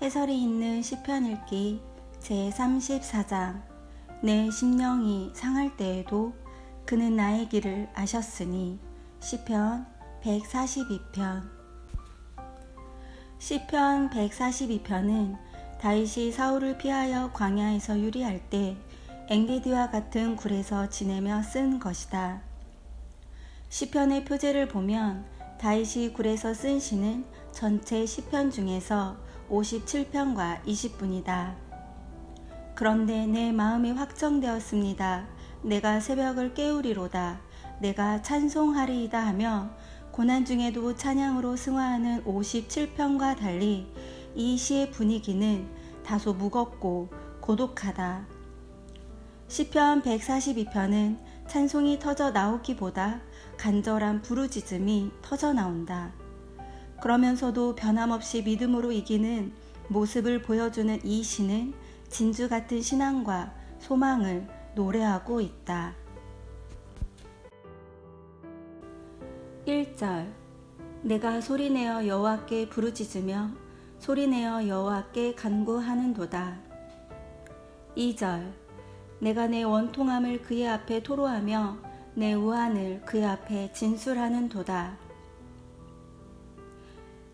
해설이 있는 시편 읽기 제34장. 내 심령이 상할 때에도 그는 나의 길을 아셨으니. 시편 142편. 시편 142편은 다윗이 사울을 피하여 광야에서 유리할 때 엥게디와 같은 굴에서 지내며 쓴 것이다. 시편의 표제를 보면 다윗이 굴에서 쓴 시는 전체 시편 중에서 57편과 20분이다. 그런데 내 마음이 확정되었습니다. 내가 새벽을 깨우리로다. 내가 찬송하리이다 하며 고난 중에도 찬양으로 승화하는 57편과 달리 이 시의 분위기는 다소 무겁고 고독하다. 시편 142편은 찬송이 터져 나오기보다 간절한 부르짖음이 터져 나온다. 그러면서도 변함없이 믿음으로 이기는 모습을 보여주는 이 시는 진주 같은 신앙과 소망을 노래하고 있다. 1절. 내가 소리내어 여호와께 부르짖으며 소리내어 여호와께 간구하는도다. 2절. 내가 내 원통함을 그의 앞에 토로하며 내 우환을 그의 앞에 진술하는도다.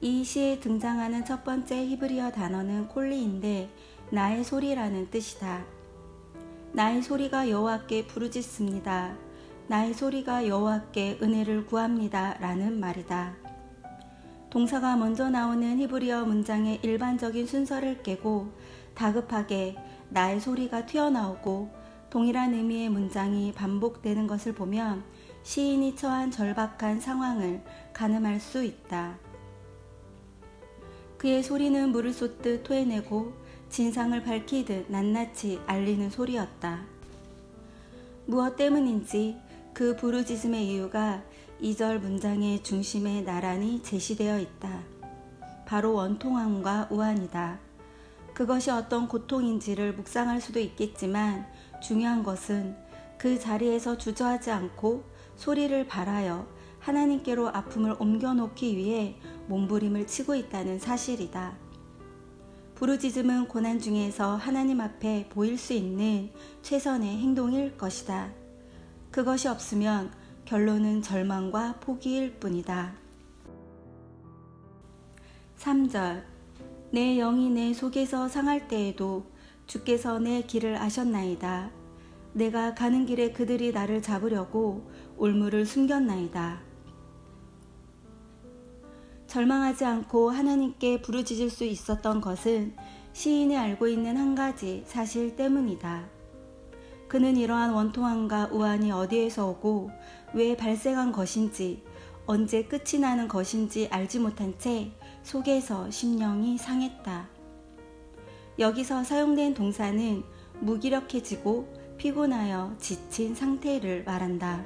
이 시에 등장하는 첫 번째 히브리어 단어는 콜리인데 나의 소리라는 뜻이다. 나의 소리가 여호와께 부르짖습니다. 나의 소리가 여호와께 은혜를 구합니다 라는 말이다. 동사가 먼저 나오는 히브리어 문장의 일반적인 순서를 깨고 다급하게 나의 소리가 튀어나오고 동일한 의미의 문장이 반복되는 것을 보면 시인이 처한 절박한 상황을 가늠할 수 있다. 그의 소리는 물을 쏟듯 토해내고 진상을 밝히듯 낱낱이 알리는 소리였다. 무엇 때문인지 그 부르짖음의 이유가 2절 문장의 중심에 나란히 제시되어 있다. 바로 원통함과 우환이다. 그것이 어떤 고통인지를 묵상할 수도 있겠지만 중요한 것은 그 자리에서 주저하지 않고 소리를 발하여 하나님께로 아픔을 옮겨놓기 위해 몸부림을 치고 있다는 사실이다. 부르짖음은 고난 중에서 하나님 앞에 보일 수 있는 최선의 행동일 것이다. 그것이 없으면 결론은 절망과 포기일 뿐이다. 3절. 내 영이 내 속에서 상할 때에도 주께서 내 길을 아셨나이다. 내가 가는 길에 그들이 나를 잡으려고 올무를 숨겼나이다. 절망하지 않고 하나님께 부르짖을 수 있었던 것은 시인이 알고 있는 한 가지 사실 때문이다. 그는 이러한 원통함과 우환이 어디에서 오고 왜 발생한 것인지 언제 끝이 나는 것인지 알지 못한 채 속에서 심령이 상했다. 여기서 사용된 동사는 무기력해지고 피곤하여 지친 상태를 말한다.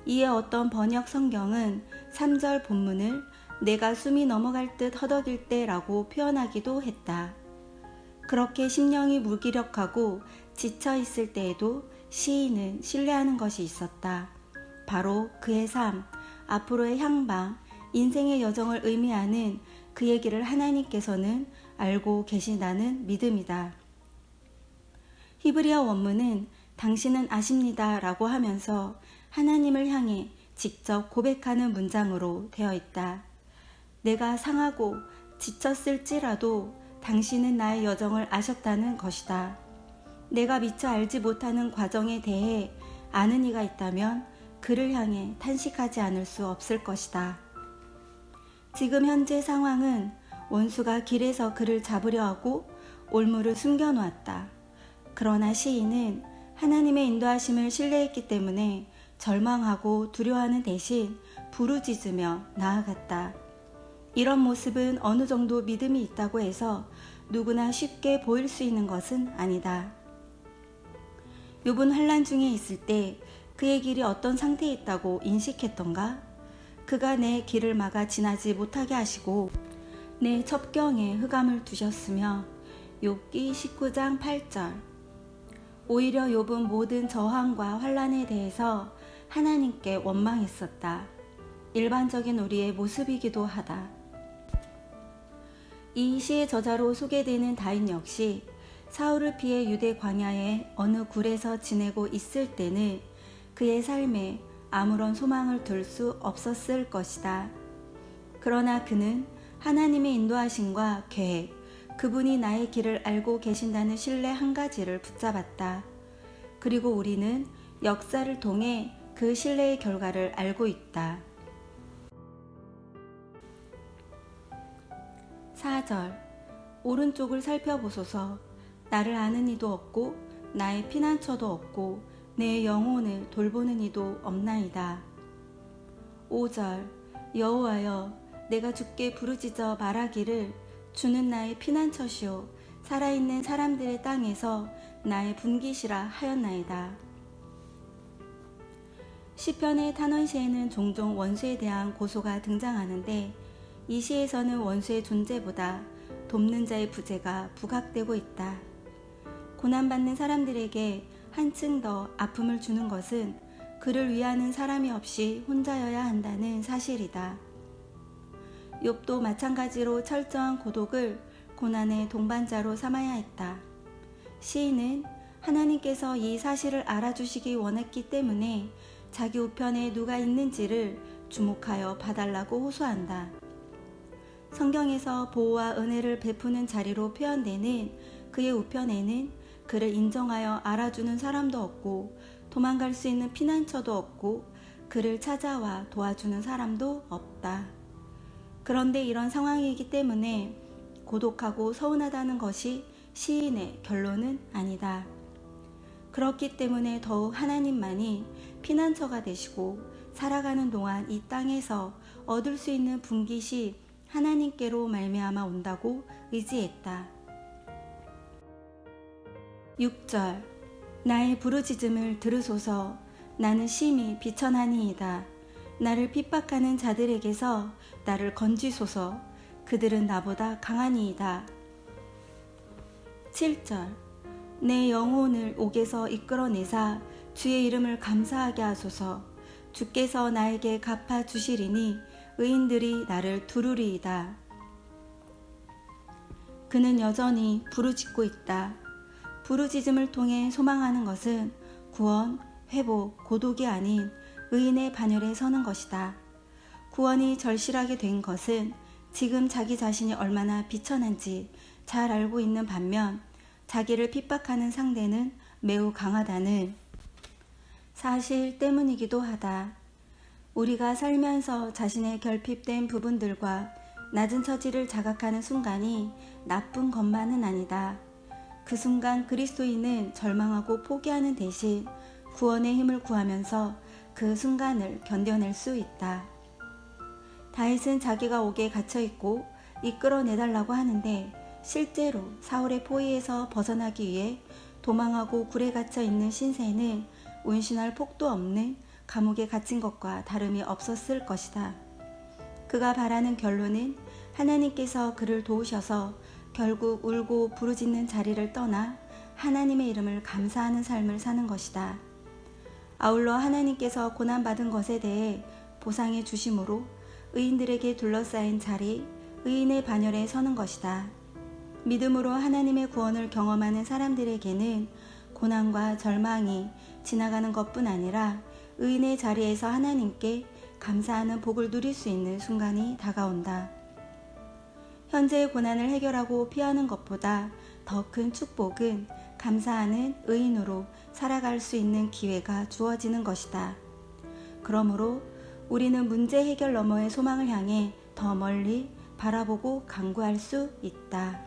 이에 어떤 번역 성경은 3절 본문을 내가 숨이 넘어갈 듯 허덕일 때라고 표현하기도 했다. 그렇게 심령이 무기력하고 지쳐 있을 때에도 시인은 신뢰하는 것이 있었다. 바로 그의 삶, 앞으로의 향방, 인생의 여정을 의미하는 그의 길을 하나님께서는 알고 계신다는 믿음이다. 히브리어 원문은 당신은 아십니다 라고 하면서 하나님을 향해 직접 고백하는 문장으로 되어 있다. 내가 상하고 지쳤을지라도 당신은 나의 여정을 아셨다는 것이다. 내가 미처 알지 못하는 과정에 대해 아는 이가 있다면 그를 향해 탄식하지 않을 수 없을 것이다. 지금 현재 상황은 원수가 길에서 그를 잡으려 하고 올무를 숨겨놓았다. 그러나 시인은 하나님의 인도하심을 신뢰했기 때문에 절망하고 두려워하는 대신 부르짖으며 나아갔다. 이런 모습은 어느 정도 믿음이 있다고 해서 누구나 쉽게 보일 수 있는 것은 아니다. 욥은 환난 중에 있을 때 그의 길이 어떤 상태에 있다고 인식했던가? 그가 내 길을 막아 지나지 못하게 하시고 내 첩경에 흑암을 두셨으며. 욥기 19장 8절. 오히려 욥은 모든 저항과 환난에 대해서 하나님께 원망했었다. 일반적인 우리의 모습이기도 하다. 이 시의 저자로 소개되는 다윗 역시 사울을 피해 유대 광야의 어느 굴에서 지내고 있을 때는 그의 삶에 아무런 소망을 둘 수 없었을 것이다. 그러나 그는 하나님의 인도하심과 계획, 그분이 나의 길을 알고 계신다는 신뢰 한 가지를 붙잡았다. 그리고 우리는 역사를 통해 그 신뢰의 결과를 알고 있다. 4절 오른쪽을 살펴보소서. 나를 아는 이도 없고 나의 피난처도 없고 내 영혼을 돌보는 이도 없나이다. 5절 여호와여, 내가 주께 부르짖어 말하기를 주는 나의 피난처시오 살아있는 사람들의 땅에서 나의 분깃이라 하였나이다. 시편의 탄원시에는 종종 원수에 대한 고소가 등장하는데 이 시에서는 원수의 존재보다 돕는 자의 부재가 부각되고 있다. 고난받는 사람들에게 한층 더 아픔을 주는 것은 그를 위하는 사람이 없이 혼자여야 한다는 사실이다. 욥도 마찬가지로 철저한 고독을 고난의 동반자로 삼아야 했다. 시인은 하나님께서 이 사실을 알아주시기 원했기 때문에 자기 우편에 누가 있는지를 주목하여 봐달라고 호소한다. 성경에서 보호와 은혜를 베푸는 자리로 표현되는 그의 우편에는 그를 인정하여 알아주는 사람도 없고 도망갈 수 있는 피난처도 없고 그를 찾아와 도와주는 사람도 없다. 그런데 이런 상황이기 때문에 고독하고 서운하다는 것이 시인의 결론은 아니다. 그렇기 때문에 더욱 하나님만이 피난처가 되시고 살아가는 동안 이 땅에서 얻을 수 있는 분깃이 하나님께로 말미암아 온다고 의지했다. 6절 나의 부르짖음을 들으소서. 나는 심히 비천하니이다. 나를 핍박하는 자들에게서 나를 건지소서. 그들은 나보다 강하니이다. 7절 내 영혼을 옥에서 이끌어내사 주의 이름을 감사하게 하소서. 주께서 나에게 갚아주시리니 의인들이 나를 두루리이다. 그는 여전히 부르짖고 있다. 부르짖음을 통해 소망하는 것은 구원, 회복, 고독이 아닌 의인의 반열에 서는 것이다. 구원이 절실하게 된 것은 지금 자기 자신이 얼마나 비천한지 잘 알고 있는 반면 자기를 핍박하는 상대는 매우 강하다는 사실 때문이기도 하다. 우리가 살면서 자신의 결핍된 부분들과 낮은 처지를 자각하는 순간이 나쁜 것만은 아니다. 그 순간 그리스도인은 절망하고 포기하는 대신 구원의 힘을 구하면서 그 순간을 견뎌낼 수 있다. 다윗은 자기가 옥에 갇혀있고 이끌어내달라고 하는데 실제로 사울의 포위에서 벗어나기 위해 도망하고 굴에 갇혀있는 신세는 운신할 폭도 없는 감옥에 갇힌 것과 다름이 없었을 것이다. 그가 바라는 결론은 하나님께서 그를 도우셔서 결국 울고 부르짖는 자리를 떠나 하나님의 이름을 감사하는 삶을 사는 것이다. 아울러 하나님께서 고난받은 것에 대해 보상해 주심으로 의인들에게 둘러싸인 자리, 의인의 반열에 서는 것이다. 믿음으로 하나님의 구원을 경험하는 사람들에게는 고난과 절망이 지나가는 것뿐 아니라 의인의 자리에서 하나님께 감사하는 복을 누릴 수 있는 순간이 다가온다. 현재의 고난을 해결하고 피하는 것보다 더 큰 축복은 감사하는 의인으로 살아갈 수 있는 기회가 주어지는 것이다. 그러므로 우리는 문제 해결 너머의 소망을 향해 더 멀리 바라보고 간구할 수 있다.